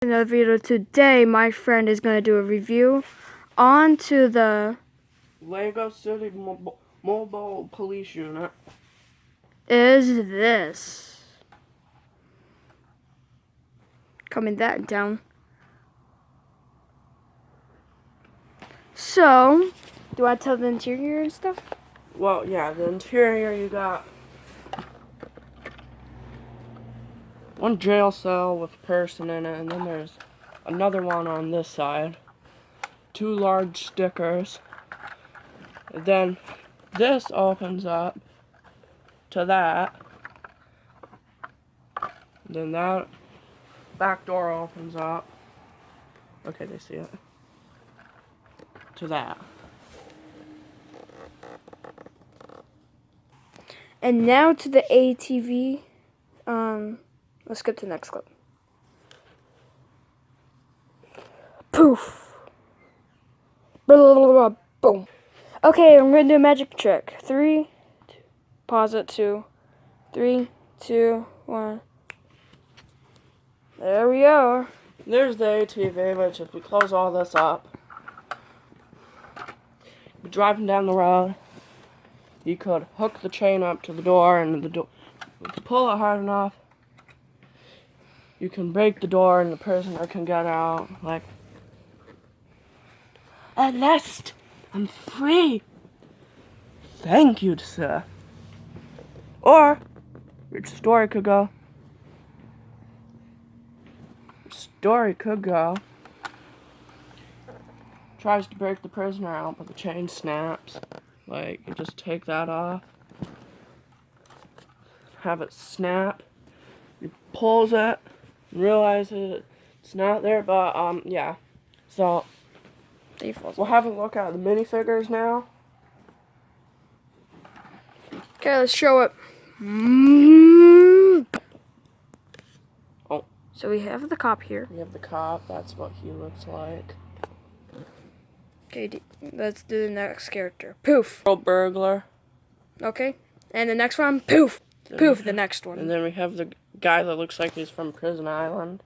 Another video. Today my friend is going to do a review onto the Lego City Mobile Police Unit. Is this coming that down? So do I tell the interior and stuff? Well, yeah, the interior, you got one jail cell with a person in it, and then there's another one on this side. 2 large stickers. And then this opens up to that. And then that back door opens up. Okay, they see it. To that. And now to the ATV. Let's skip to the next clip. Poof. Blah, blah, blah, blah, boom. Okay, I'm gonna do a magic trick. 3, 2, pause it. 2, 3, 2, 1. There we are. There's the ATV, which if we close all this up, you're driving down the road, you could hook the chain up to the door, and the door, if you pull it hard enough, you can break the door and the prisoner can get out. Like, at last, I'm free. Thank you, sir. Or, your story could go. Tries to break the prisoner out, but the chain snaps. Like, you just take that off. Have it snap. You pulls it. Realizes it's not there, but, yeah. So, we'll have a look at the minifigures now. Okay, let's show it. Oh. So we have the cop here. We have the cop. That's what he looks like. Okay, let's do the next character. Poof. Burglar. Okay. And the next one, poof. Poof, the next one. And then we have the guy that looks like he's from Prison Island.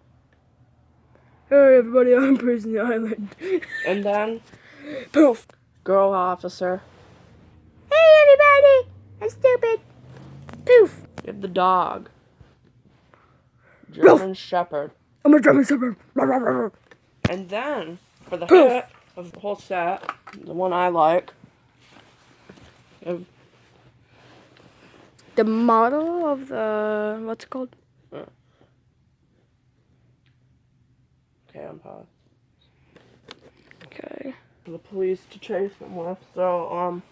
Hey everybody, I'm Prison Island. And then, poof. girl officer. Hey everybody, I'm stupid. Poof. You have the dog. German Shepherd. I'm a German Shepherd. And then, for the poof. hit of the whole set, the one I like, the model of the, what's it called? Okay, I'm paused. Okay. For the police to chase them with. So,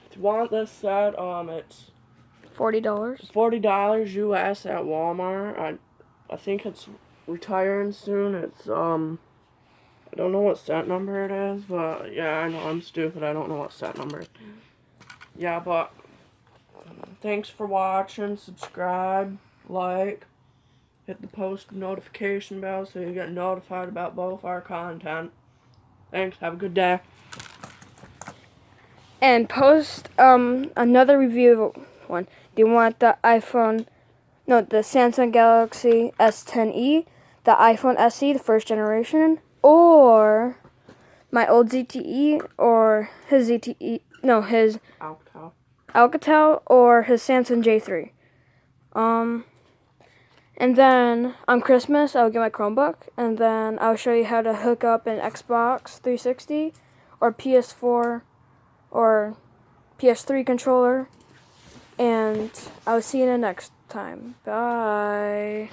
if you want this set, it's $40. $40 US at Walmart. I think it's retiring soon. It's, I don't know what set number it is, but yeah, I know I'm stupid. I don't know what set number it is. Yeah, but thanks for watching. Subscribe, like, hit the post notification bell so you get notified about both our content. Thanks. Have a good day. And post another review one. Do you want the the Samsung Galaxy S10e, the iPhone SE, the first generation, or my old ZTE, or his ZTE, no, his Alcatel, or his Samsung J3. And then on Christmas, I'll get my Chromebook, and then I'll show you how to hook up an Xbox 360 or PS4 or PS3 controller. And I'll see you in the next time. Bye.